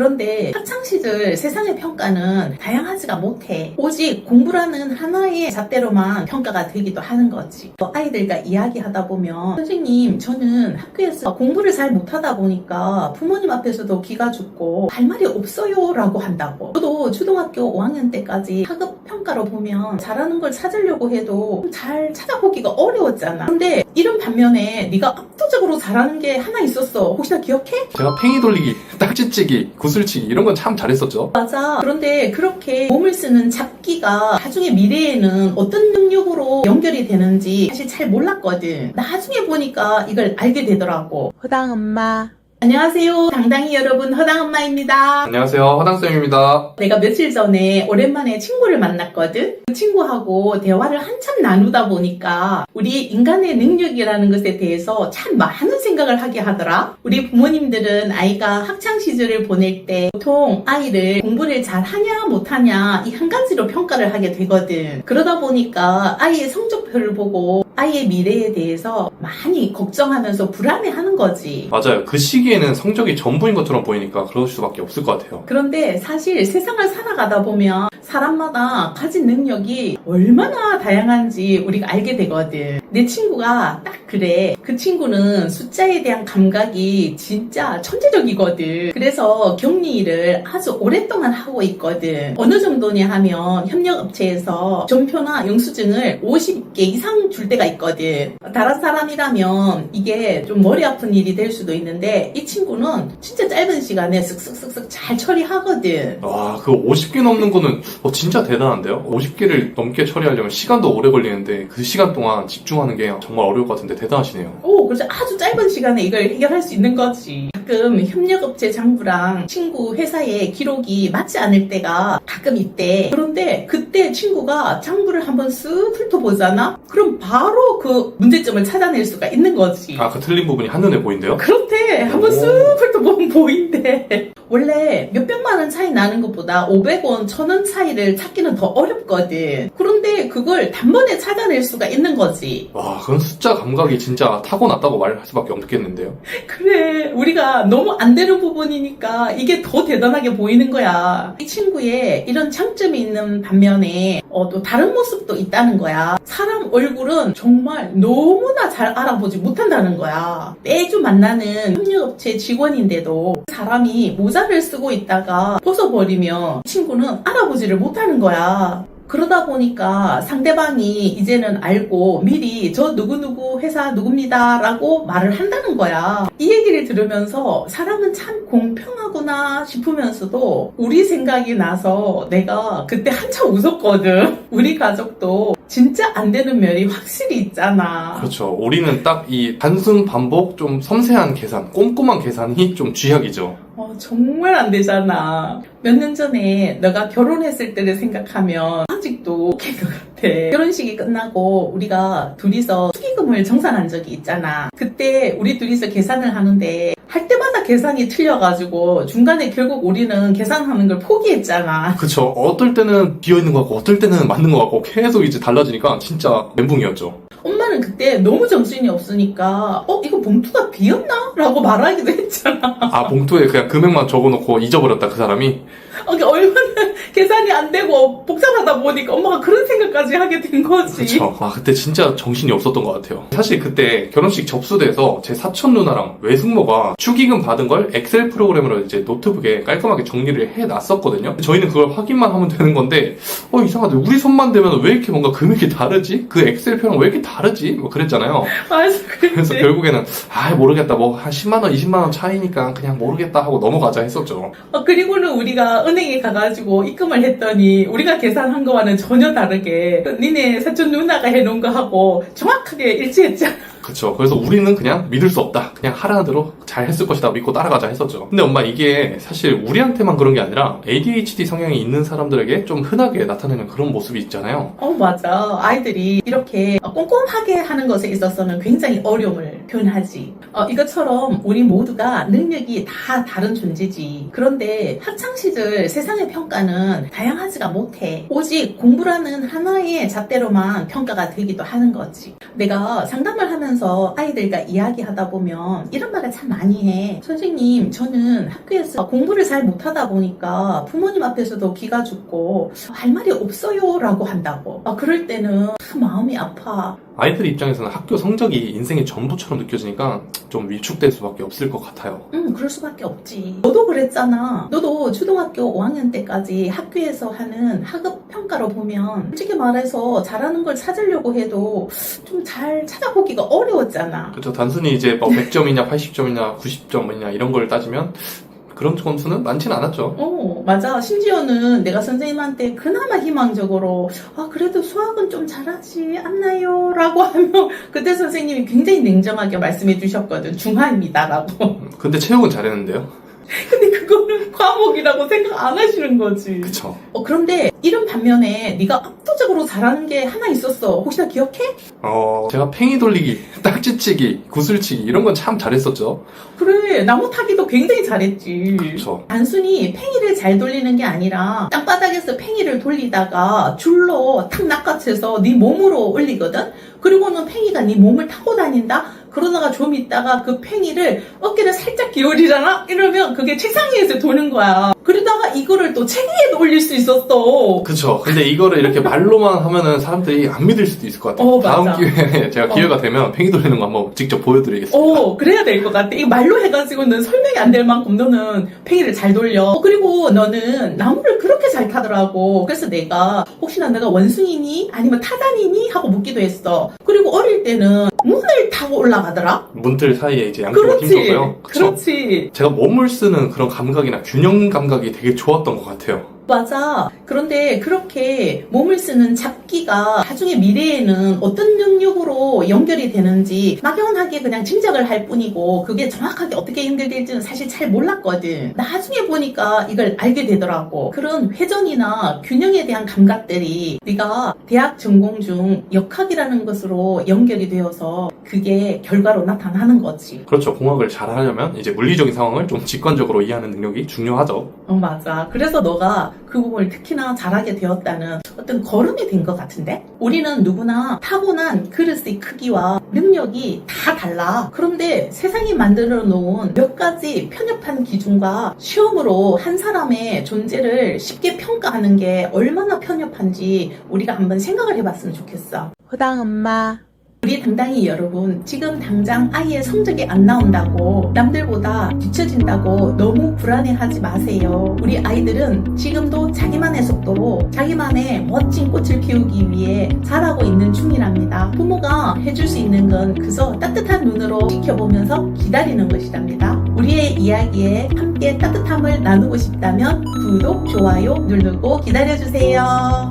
그런데 학창시절 세상의 평가는 다양하지가 못해. 오직 공부라는 하나의 잣대로만 평가가 되기도 하는 거지. 아이들과 이야기하다 보면 선생님, 저는 학교에서 공부를 잘 못하다 보니까 부모님 앞에서도 기가 죽고 할 말이 없어요 라고 한다고. 저도 초등학교 5학년 때까지 학업 평가로 보면 잘하는 걸 찾으려고 해도 잘 찾아보기가 어려웠잖아. 근데 이런 반면에 네가 압도적으로 잘하는 게 하나 있었어. 혹시나 기억해? 제가 팽이 돌리기, 딱지치기, 구슬치기 이런 건 참 잘했었죠. 맞아. 그런데 그렇게 몸을 쓰는 잡기가 나중에 미래에는 어떤 능력으로 연결이 되는지 사실 잘 몰랐거든. 나중에 보니까 이걸 알게 되더라고. 허당 엄마. 안녕하세요. 당당히 여러분, 허당엄마입니다. 안녕하세요, 허당쌤입니다. 내가 며칠 전에 오랜만에 친구를 만났거든. 그 친구하고 대화를 한참 나누다 보니까 우리 인간의 능력이라는 것에 대해서 참 많은 생각을 하게 하더라. 우리 부모님들은 아이가 학창시절을 보낼 때 보통 아이를 공부를 잘하냐 못하냐 이 한 가지로 평가를 하게 되거든. 그러다 보니까 아이의 성적표를 보고 아이의 미래에 대해서 많이 걱정하면서 불안해하는 거지. 맞아요. 그 시기에는 성적이 전부인 것처럼 보이니까 그럴 수밖에 없을 것 같아요. 그런데 사실 세상을 살아가다 보면 사람마다 가진 능력이 얼마나 다양한지 우리가 알게 되거든. 내 친구가 딱 그래. 그 친구는 숫자에 대한 감각이 진짜 천재적이거든. 그래서 격리 일을 아주 오랫동안 하고 있거든. 어느 정도냐 하면 협력업체에서 전표나 영수증을 50개 이상 줄 때가 있거든. 다른 사람이라면 이게 좀 머리 아픈 일이 될 수도 있는데 이 친구는 진짜 짧은 시간에 쓱쓱쓱쓱 잘 처리하거든. 와, 그 50개 넘는 거는 진짜 대단한데요? 50개를 넘게 처리하려면 시간도 오래 걸리는데 그 시간 동안 집중하는 게 정말 어려울 것 같은데 대단하시네요. 그래서 아주 짧은 시간에 이걸 해결할 수 있는 거지. 가끔 협력업체 장부랑 친구 회사의 기록이 맞지 않을 때가 가끔 있대. 그런데 그때 친구가 장부를 한번 쓱 훑어보잖아? 그럼 바로 그 문제점을 찾아낼 수가 있는 거지. 아, 그 틀린 부분이 한눈에 보인대요? 그렇대. 한번 쓱 훑어보면 보인대. 원래 몇백만 원 차이 나는 것보다 500원, 1000원 차이를 찾기는 더 어렵거든. 그런데 그걸 단번에 찾아낼 수가 있는 거지. 와, 그건 숫자 감각이 진짜 타고났다고 말할 수밖에 없겠는데요? 그래. 우리가 너무 안 되는 부분이니까 이게 더 대단하게 보이는 거야. 이 친구의 이런 장점이 있는 반면에 또 다른 모습도 있다는 거야. 사람 얼굴은 정말 너무나 잘 알아보지 못한다는 거야. 매주 만나는 협력업체 직원인데도 사람이 모자를 쓰고 있다가 벗어버리면 친구는 알아보지를 못하는 거야. 그러다 보니까 상대방이 이제는 알고 미리 저 누구누구 회사 누굽니다 라고 말을 한다는 거야. 이 얘기를 들으면서 사람은 참 공평하구나 싶으면서도 우리 생각이 나서 내가 그때 한참 웃었거든. 우리 가족도 진짜 안 되는 면이 확실히 있잖아. 그렇죠. 우리는 딱 이 단순 반복 좀 섬세한 계산, 꼼꼼한 계산이 좀 쥐약이죠. 정말 안 되잖아. 몇 년 전에 너가 결혼했을 때를 생각하면 아직도 웃긴 것 같아. 결혼식이 끝나고 우리가 둘이서 축의금을 정산한 적이 있잖아. 그때 우리 둘이서 계산을 하는데 할 때마다 계산이 틀려가지고 중간에 결국 우리는 계산하는 걸 포기했잖아. 그쵸. 어떨 때는 비어있는 것 같고 어떨 때는 맞는 것 같고 계속 이제 달라지니까 진짜 멘붕이었죠. 엄마는 그때 너무 정신이 없으니까 이거 봉투가 비었나? 라고 말하기도 했잖아. 아, 봉투에 그냥 금액만 적어놓고 잊어버렸다, 그 사람이? 얼마나 계산이 안 되고 복잡하다 보니까 엄마가 그런 생각까지 하게 된 거지. 그쵸. 아, 그때 진짜 정신이 없었던 것 같아요. 사실 그때 결혼식 접수대에서 제 사촌 누나랑 외숙모가 축의금 받은 걸 엑셀 프로그램으로 이제 노트북에 깔끔하게 정리를 해놨었거든요. 저희는 그걸 확인만 하면 되는 건데, 이상하다. 우리 손만 대면 왜 이렇게 뭔가 금액이 다르지? 그 엑셀 표랑 왜 이렇게 다르지? 뭐 그랬잖아요. 맞아, 그래서 결국에는, 모르겠다. 뭐, 한 10만원, 20만원 차이니까 그냥 모르겠다 하고 넘어가자 했었죠. 그리고는 우리가 은행에 가가지고 입금을 했더니 우리가 계산한 거와는 전혀 다르게 니네 사촌 누나가 해놓은 거하고 정확하게 일치했잖아. 그쵸. 그래서 우리는 그냥 믿을 수 없다. 그냥 하라는 대로 잘 했을 것이다 믿고 따라가자 했었죠. 근데 엄마, 이게 사실 우리한테만 그런 게 아니라 ADHD 성향이 있는 사람들에게 좀 흔하게 나타나는 그런 모습이 있잖아요. 맞아. 아이들이 이렇게 꼼꼼하게 하는 것에 있어서는 굉장히 어려움을 표현하지. 이것처럼 우리 모두가 능력이 다 다른 존재지. 그런데 학창시절 세상의 평가는 다양하지가 못해. 오직 공부라는 하나의 잣대로만 평가가 되기도 하는 거지. 내가 상담을 하면서 오면서 아이들과 이야기하다 보면 이런 말을 참 많이 해. 선생님, 저는 학교에서 공부를 잘 못하다 보니까 부모님 앞에서도 기가 죽고 할 말이 없어요 라고 한다고. 그럴 때는 참 마음이 아파. 아이들 입장에서는 학교 성적이 인생의 전부처럼 느껴지니까 좀 위축될 수밖에 없을 것 같아요. 그럴 수밖에 없지. 너도 그랬잖아. 너도 초등학교 5학년 때까지 학교에서 하는 학업 평가로 보면 솔직히 말해서 잘하는 걸 찾으려고 해도 좀 잘 찾아보기가 어려웠잖아. 그렇죠. 단순히 이제 뭐 100점이냐 80점이냐 90점이냐 이런 걸 따지면 그런 점수는 많지는 않았죠. 맞아. 심지어는 내가 선생님한테 그나마 희망적으로 그래도 수학은 좀 잘하지 않나요? 라고 하면 그때 선생님이 굉장히 냉정하게 말씀해 주셨거든. 중하입니다. 라고. 근데 체육은 잘했는데요. 근데 그거는 과목이라고 생각 안 하시는 거지. 그쵸. 그런데 이런 반면에 네가 압도적으로 잘하는 게 하나 있었어. 혹시 나 기억해? 제가 팽이 돌리기, 딱지치기, 구슬치기 이런 건 참 잘했었죠. 그래, 나무 타기도 굉장히 잘했지. 그쵸. 단순히 팽이를 잘 돌리는 게 아니라 땅바닥에서 팽이를 돌리다가 줄로 탁 낚아채서 네 몸으로 올리거든? 그리고는 팽이가 네 몸을 타고 다닌다? 그러다가 좀 있다가 그 팽이를 어깨를 살짝 기울이잖아? 이러면 그게 책상 위에서 도는 거야. 그러다가 이거를 또 책 위에도 올릴 수 있었어. 그쵸. 근데 이거를 이렇게 말로만 하면은 사람들이 안 믿을 수도 있을 것 같아요. 맞아. 다음 기회에 제가 기회가 되면 팽이 돌리는 거 한번 직접 보여드리겠습니다. 그래야 될 것 같아. 이거 말로 해가지고는 설명이 안 될 만큼 너는 팽이를 잘 돌려. 그리고 너는 나무를 그렇게 잘 타더라고. 그래서 내가 혹시나 내가 원숭이니? 아니면 타단이니? 하고 묻기도 했어. 그리고 어릴 때는 문을 타고 올라가더라? 문틀 사이에 이제 양쪽으로 힘줘서요. 그렇지. 제가 몸을 쓰는 그런 감각이나 균형 감각이 되게 좋았던 것 같아요. 맞아. 그런데 그렇게 몸을 쓰는 잡기가 나중에 미래에는 어떤 능력으로 연결이 되는지 막연하게 그냥 짐작을 할 뿐이고 그게 정확하게 어떻게 연결될지는 사실 잘 몰랐거든. 나중에 보니까 이걸 알게 되더라고. 그런 회전이나 균형에 대한 감각들이 네가 대학 전공 중 역학이라는 것으로 연결이 되어서 그게 결과로 나타나는 거지. 그렇죠. 공학을 잘 하려면 이제 물리적인 상황을 좀 직관적으로 이해하는 능력이 중요하죠. 맞아. 그래서 너가 그 부분을 특히나 잘하게 되었다는 어떤 걸음이 된 것 같은데? 우리는 누구나 타고난 그릇의 크기와 능력이 다 달라. 그런데 세상이 만들어 놓은 몇 가지 편협한 기준과 시험으로 한 사람의 존재를 쉽게 평가하는 게 얼마나 편협한지 우리가 한번 생각을 해봤으면 좋겠어. 호당 엄마. 우리 당당히 여러분, 지금 당장 아이의 성적이 안 나온다고 남들보다 뒤처진다고 너무 불안해하지 마세요. 우리 아이들은 지금도 자기만의 속도로 자기만의 멋진 꽃을 키우기 위해 자라고 있는 중이랍니다. 부모가 해줄 수 있는 건 그저 따뜻한 눈으로 지켜보면서 기다리는 것이랍니다. 우리의 이야기에 함께 따뜻함을 나누고 싶다면 구독, 좋아요 누르고 기다려주세요.